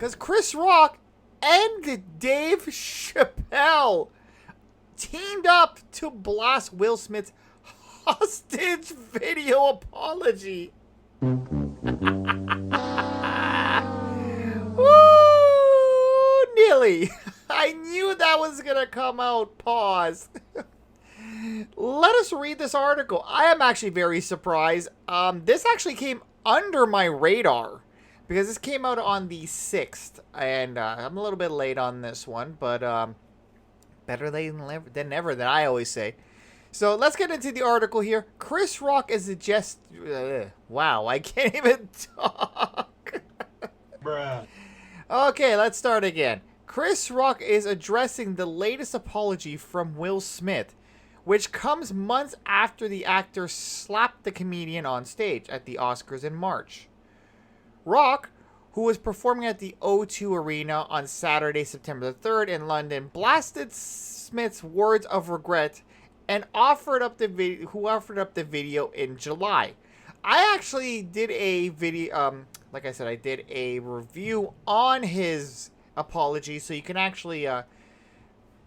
Because Chris Rock and Dave Chappelle teamed up to blast Will Smith's hostage video apology. Woo! Nearly. I knew that was going to come out. Pause. Let us read this article. I am actually very surprised. This actually came under my radar because this came out on the 6th. And I'm a little bit late on this one, but better late than never, that I always say. So let's get into the article here. Chris Rock is wow, I can't even talk. Bruh. Okay, let's start again. Chris Rock is addressing the latest apology from Will Smith, which comes months after the actor slapped the comedian on stage at the Oscars in March. Rock, who was performing at the O2 Arena on Saturday, September the 3rd in London, blasted Smith's words of regret and offered up the video in July. I actually did a video, like I said, I did a review on his apology, so you can actually,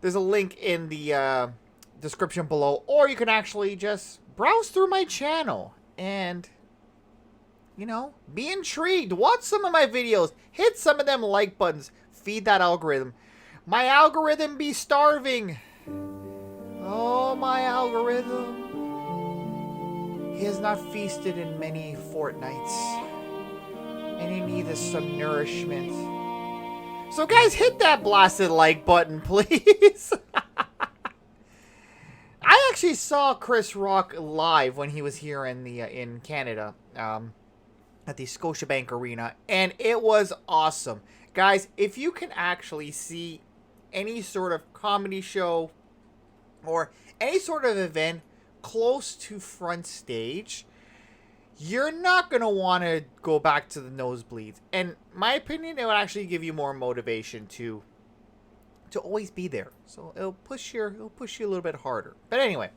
there's a link in the description below, or you can actually just browse through my channel and, you know, be intrigued. Watch some of my videos. Hit some of them like buttons. Feed that algorithm. My algorithm be starving. Oh, my algorithm. He has not feasted in many fortnights, and he needs some nourishment. So, guys, hit that blasted like button, please. I actually saw Chris Rock live when he was here in Canada, at the Scotiabank Arena, and it was awesome. Guys, if you can actually see any sort of comedy show or any sort of event close to front stage, you're not going to want to go back to the nosebleeds. And my opinion, it would actually give you more motivation to always be there. So it'll push you a little bit harder. But anyway,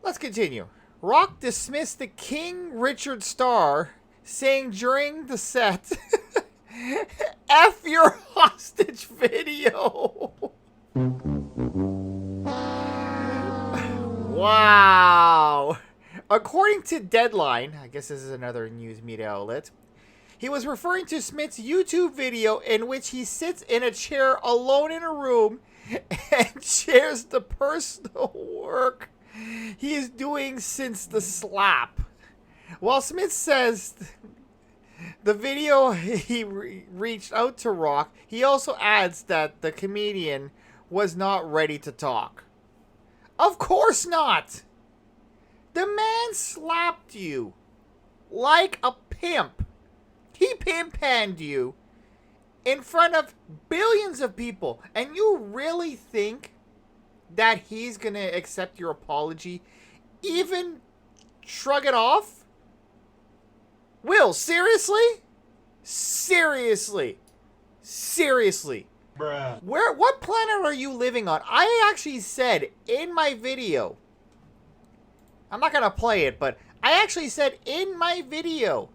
let's continue. Rock dismissed the King Richard star, saying during the set, F your hostage video. Wow. According to Deadline, I guess this is another news media outlet, he was referring to Smith's YouTube video in which he sits in a chair alone in a room and shares the personal work he is doing since the slap. While Smith says the video he reached out to Rock, he also adds that the comedian was not ready to talk. Of course not! The man slapped you like a pimp. He pimp-panned you in front of billions of people. And you really think that he's going to accept your apology? Even shrug it off? Will, seriously? Seriously? Seriously? Bruh. What planet are you living on? I actually said in my video, I'm not going to play it, but I actually said in my video,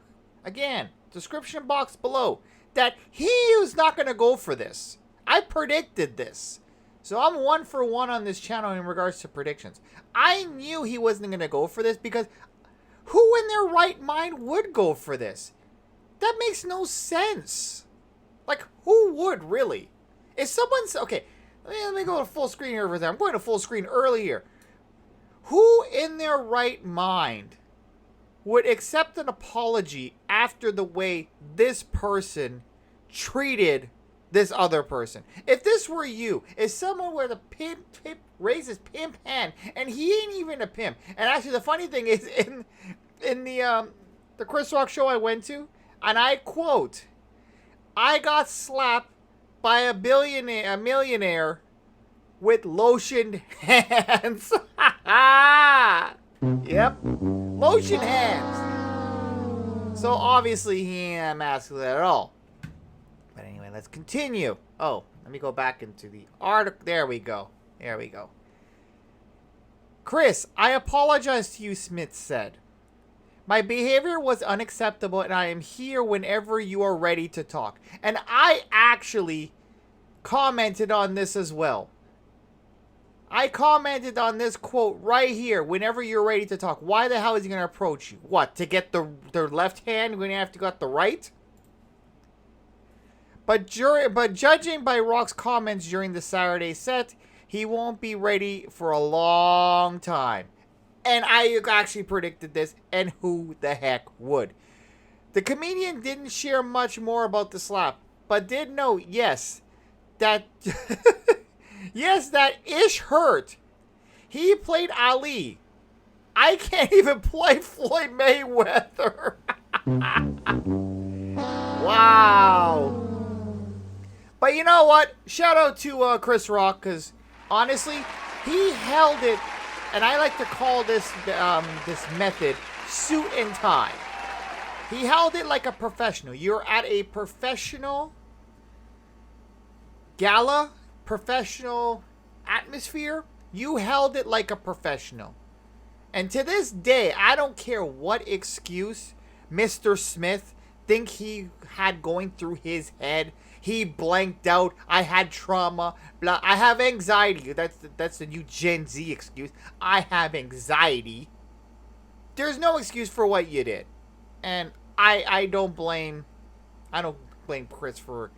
again, description box below, that he was not going to go for this. I predicted this. So I'm 1 for 1 on this channel in regards to predictions. I knew he wasn't going to go for this because who in their right mind would go for this? That makes no sense. Like, who would really? If someone's... Okay, let me go to full screen over there. I'm going to full screen earlier. Who in their right mind would accept an apology after the way this person treated this other person? If this were you, if someone were to pimp raises pimp hand, and he ain't even a pimp. And actually, the funny thing is, in the Chris Rock show I went to, and I quote, "I got slapped by a millionaire with lotioned hands." Yep, lotion hands. So obviously he ain't masculine at all. But anyway, let's continue. Oh, let me go back into the article. There we go. There we go. Chris, I apologize to you, Smith said. My behavior was unacceptable, and I am here whenever you are ready to talk. And I actually commented on this as well. I commented on this quote right here. Whenever you're ready to talk. Why the hell is he going to approach you? What? To get the left hand? You're going to have to get the right? But judging by Rock's comments during the Saturday set, he won't be ready for a long time. And I actually predicted this, and who the heck would? The comedian didn't share much more about the slap, but did note, yes, that Ish hurt. He played Ali. I can't even play Floyd Mayweather. Wow. But you know what? Shout out to Chris Rock, because honestly, he held it. And I like to call this method suit and tie. He held it like a professional. You're at a professional gala, professional atmosphere. You held it like a professional. And to this day, I don't care what excuse Mr. Smith think he had going through his head. He blanked out. I had trauma. Blah. I have anxiety. That's the new Gen Z excuse. I have anxiety. There's no excuse for what you did. And I don't blame Chris for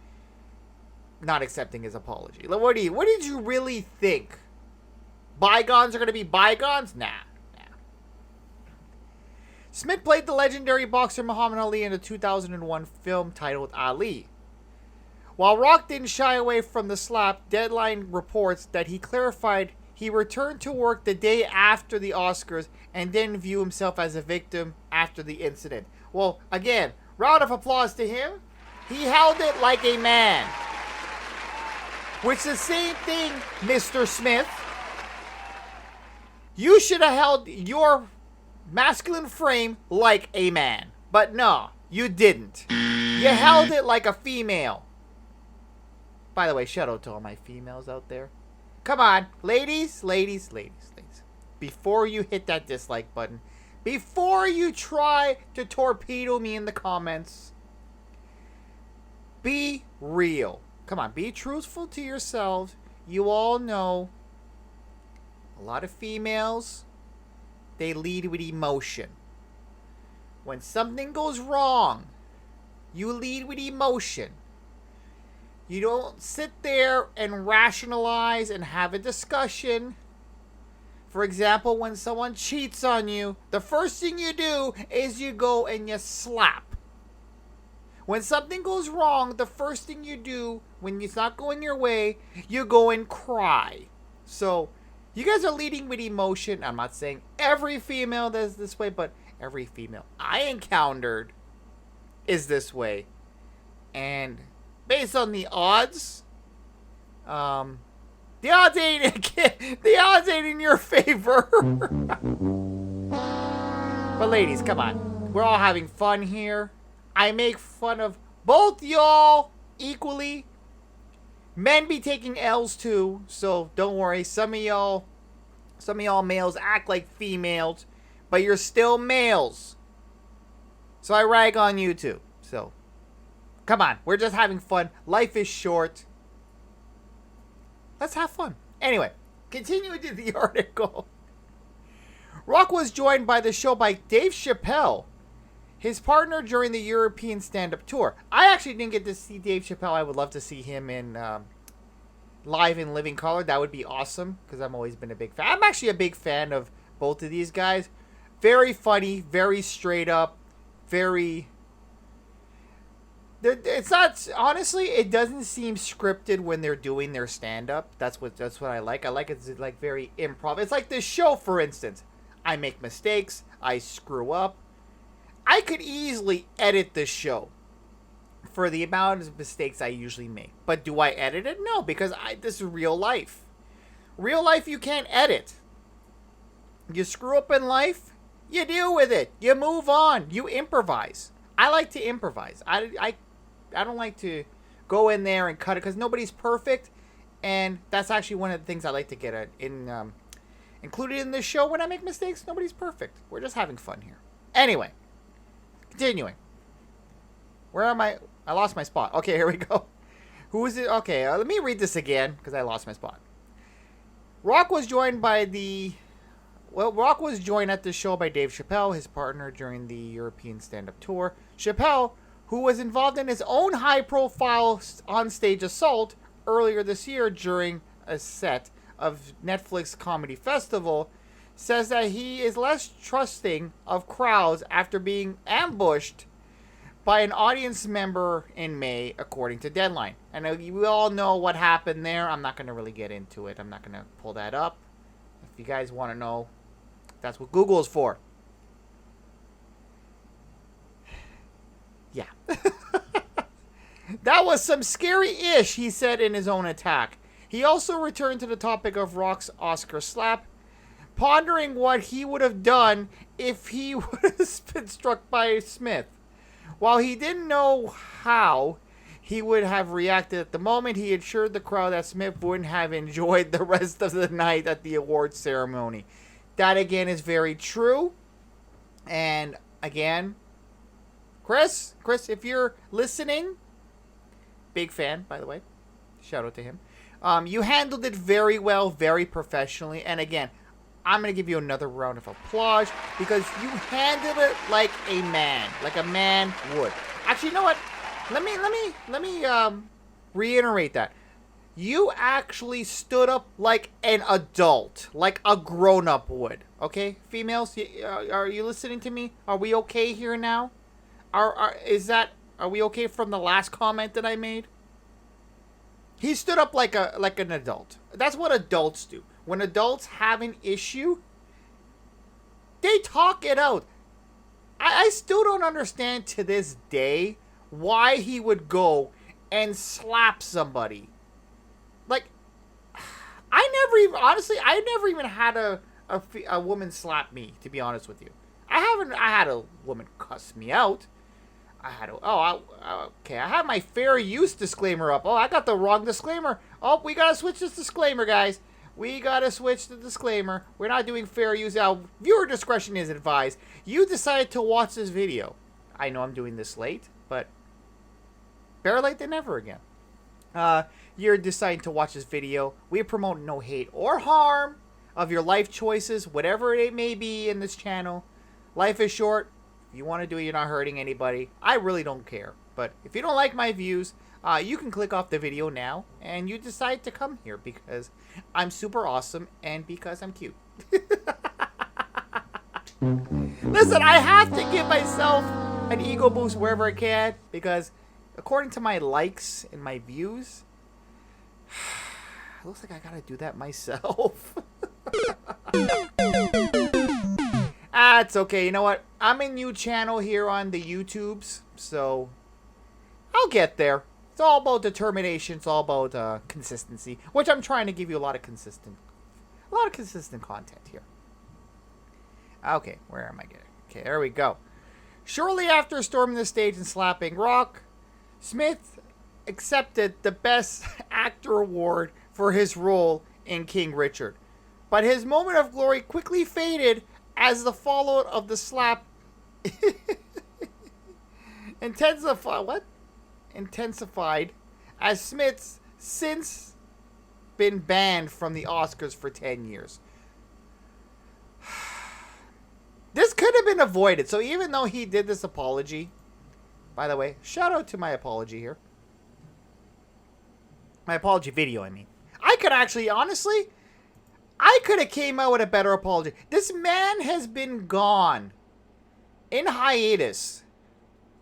not accepting his apology. Like, what did you really think? Bygones are going to be bygones? Nah. Smith played the legendary boxer Muhammad Ali in a 2001 film titled Ali. While Rock didn't shy away from the slap, Deadline reports that he clarified he returned to work the day after the Oscars and didn't view himself as a victim after the incident. Well, again, round of applause to him. He held it like a man. Which is the same thing, Mr. Smith. You should have held your masculine frame like a man. But no, you didn't. You held it like a female. By the way, shout out to all my females out there. Come on, ladies. Before you hit that dislike button, before you try to torpedo me in the comments, be real. Come on, be truthful to yourselves. You all know a lot of females, they lead with emotion. When something goes wrong, you lead with emotion. You don't sit there and rationalize and have a discussion. For example, when someone cheats on you, the first thing you do is you go and you slap. When something goes wrong, the first thing you do when it's not going your way, you go and cry. So, you guys are leading with emotion. I'm not saying every female is this way, but every female I encountered is this way. And based on the odds, the odds ain't in your favor. But ladies, come on. We're all having fun here. I make fun of both y'all equally. Men be taking L's too, so don't worry. Some of y'all males act like females, but you're still males. So I rag on you too. So come on, we're just having fun. Life is short. Let's have fun. Anyway, continuing to the article. Rock was joined by the show by Dave Chappelle, his partner during the European stand-up tour. I actually didn't get to see Dave Chappelle. I would love to see him in live in living color. That would be awesome, because I've always been a big fan. I'm actually a big fan of both of these guys. Very funny, very straight up, very... It's not, honestly, it doesn't seem scripted when they're doing their stand-up. That's what I like. I like it's like very improv. It's like this show, for instance. I make mistakes. I screw up. I could easily edit this show for the amount of mistakes I usually make. But do I edit it? No, because this is real life. Real life you can't edit. You screw up in life, you deal with it. You move on. You improvise. I like to improvise. I don't like to go in there and cut it because nobody's perfect. And that's actually one of the things I like to get included in this show. When I make mistakes, nobody's perfect. We're just having fun here. Anyway, continuing. Where am I? I lost my spot. Okay, here we go. Who is it? Okay, let me read this again because I lost my spot. Rock was joined at the show by Dave Chappelle, his partner during the European stand-up tour. Chappelle, who was involved in his own high-profile on-stage assault earlier this year during a set of Netflix Comedy Festival, says that he is less trusting of crowds after being ambushed by an audience member in May, according to Deadline. And we all know what happened there. I'm not going to really get into it. I'm not going to pull that up. If you guys want to know, that's what Google is for. Yeah. That was some scary-ish, he said in his own attack. He also returned to the topic of Rock's Oscar slap, pondering what he would have done if he would have been struck by Smith. While he didn't know how he would have reacted at the moment, he assured the crowd that Smith wouldn't have enjoyed the rest of the night at the awards ceremony. That, again, is very true. And, again, Chris, if you're listening, big fan, by the way. Shout out to him. You handled it very well, very professionally. And, again, I'm going to give you another round of applause because you handled it like a man would. Actually, you know what? Let me reiterate that. You actually stood up like an adult, like a grown-up would. Okay, females, are you listening to me? Are we okay here now? Are we okay from the last comment that I made? He stood up like an adult. That's what adults do. When adults have an issue, they talk it out. I still don't understand to this day why he would go and slap somebody. Like, I never even had a woman slap me, to be honest with you. I had a woman cuss me out. I had my fair use disclaimer up. Oh, I got the wrong disclaimer. Oh, we gotta switch this disclaimer, guys. We gotta switch the disclaimer. We're not doing fair use. Now, viewer discretion is advised. You decided to watch this video. I know I'm doing this late, but better late than never again. You're deciding to watch this video. We promote no hate or harm of your life choices, whatever it may be in this channel. Life is short. If you want to do it, you're not hurting anybody. I really don't care. But if you don't like my views, you can click off the video now and you decide to come here because I'm super awesome and because I'm cute. Listen, I have to give myself an ego boost wherever I can because according to my likes and my views, it looks like I gotta do that myself. It's okay. You know what? I'm a new channel here on the YouTubes, so I'll get there. It's all about determination. It's all about consistency, which I'm trying to give you a lot of consistent content here. Okay, where am I getting? Okay, there we go. Shortly after storming the stage and slapping Rock, Smith accepted the Best Actor award for his role in King Richard. But his moment of glory quickly faded as the fallout of the slap intensified as Smith's since been banned from the Oscars for 10 years. This could have been avoided. So even though he did this apology, by the way, shout out to my apology here. My apology video, I mean. I could actually, honestly, I could have came out with a better apology. This man has been gone in hiatus.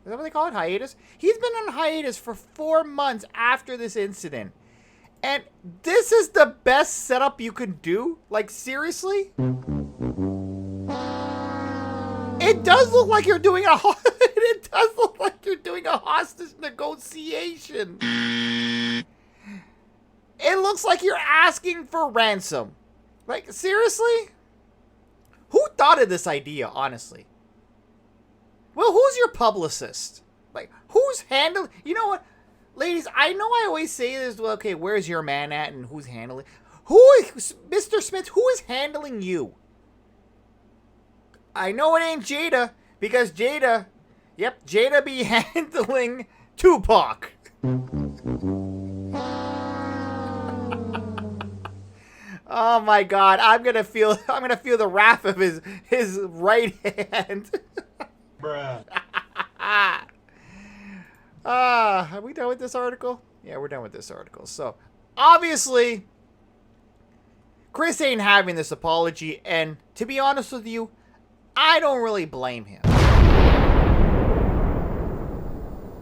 Is that what they call it? Hiatus? He's been on hiatus for 4 months after this incident. And this is the best setup you could do? Like, seriously? It does look like you're doing a hostage negotiation. It looks like you're asking for ransom. Like, seriously? Who thought of this idea, honestly? Well, who's your publicist? Like, who's handling... You know what? Ladies, I know I always say this, well, okay, where's your man at and who's handling... Mr. Smith, who is handling you? I know it ain't Jada, Because Jada be handling Tupac. Oh my God! I'm gonna feel the wrath of his right hand. Bruh. Are we done with this article? Yeah, we're done with this article. So, obviously, Chris ain't having this apology, and to be honest with you, I don't really blame him.